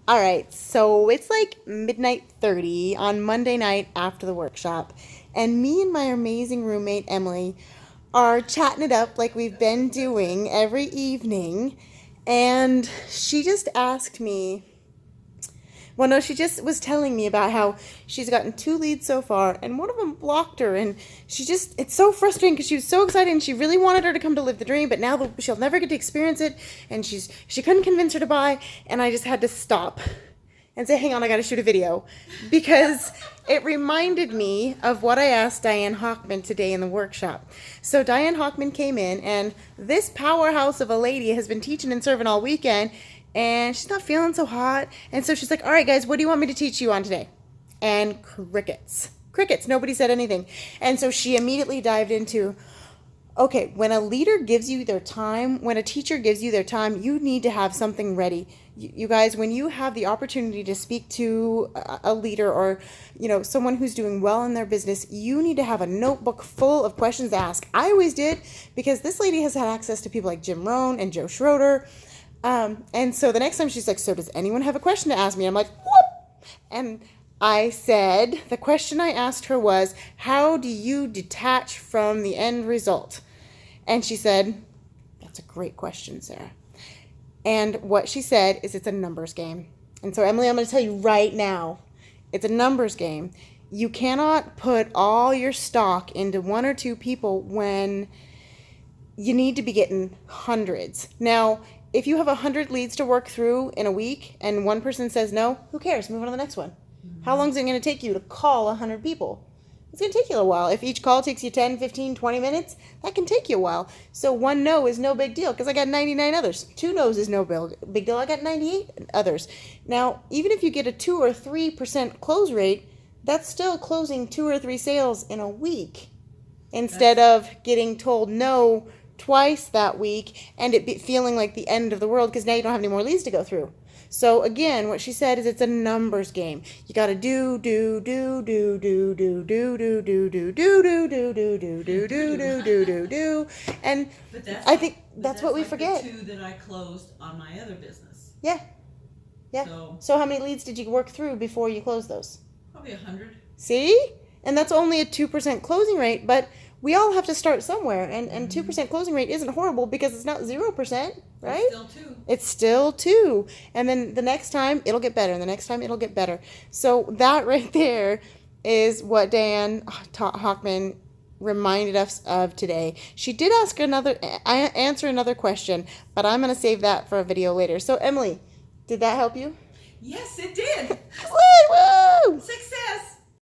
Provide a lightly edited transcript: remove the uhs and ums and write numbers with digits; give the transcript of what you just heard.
All right, so it's like midnight 30 on Monday night after the workshop, and me and my amazing roommate Emily are chatting it up like we've been doing every evening, and she just asked me, well, no, she just was telling me about how she's gotten 2 leads so far, and one of them blocked her, and it's so frustrating because she was so excited, and she really wanted her to come to live the dream, but now she'll never get to experience it, and she couldn't convince her to buy, and I just had to stop and say, hang on, I got to shoot a video, because it reminded me of what I asked Diane Hochman today in the workshop. So Diane Hochman came in, and this powerhouse of a lady has been teaching and serving all weekend, and she's not feeling so hot. And so she's like, all right, guys, what do you want me to teach you on today? And crickets. Crickets. Nobody said anything. And so she immediately dived into, okay, when a leader gives you their time, when a teacher gives you their time, you need to have something ready. You guys, when you have the opportunity to speak to a leader or, someone who's doing well in their business, you need to have a notebook full of questions to ask. I always did, because this lady has had access to people like Jim Rohn and Joe Schroeder. And so the next time she's like, so does anyone have a question to ask me? I'm like, whoop! And I said, the question I asked her was, how do you detach from the end result? And she said, that's a great question, Sarah. And what she said is, it's a numbers game. And so, Emily, I'm going to tell you right now, it's a numbers game. You cannot put all your stock into 1 or 2 people when you need to be getting hundreds. Now, if you have 100 leads to work through in a week and one person says no, who cares? Move on to the next one. Mm-hmm. How long is it going to take you to call 100 people? It's going to take you a while. If each call takes you 10, 15, 20 minutes, that can take you a while. So 1 no is no big deal because I got 99 others. 2 no's is no big deal. I got 98 others. Now, even if you get a 2 or 3% close rate, that's still closing 2 or 3 sales in a week instead of getting told no twice that week and it feeling like the end of the world because now you don't have any more leads to go through. So again, what she said is, it's a numbers game. You got to do, and I think that's what we forget. The 2 that I closed on my other business. Yeah. So how many leads did you work through before you closed those? Probably 100. See? And that's only a 2% closing rate, but we all have to start somewhere, and 2% closing rate isn't horrible because it's not 0%, right? It's still 2. It's still 2. And then the next time, it'll get better, and the next time, it'll get better. So that right there is what Diane Hochman reminded us of today. She did answer another question, but I'm going to save that for a video later. So, Emily, did that help you? Yes, it did.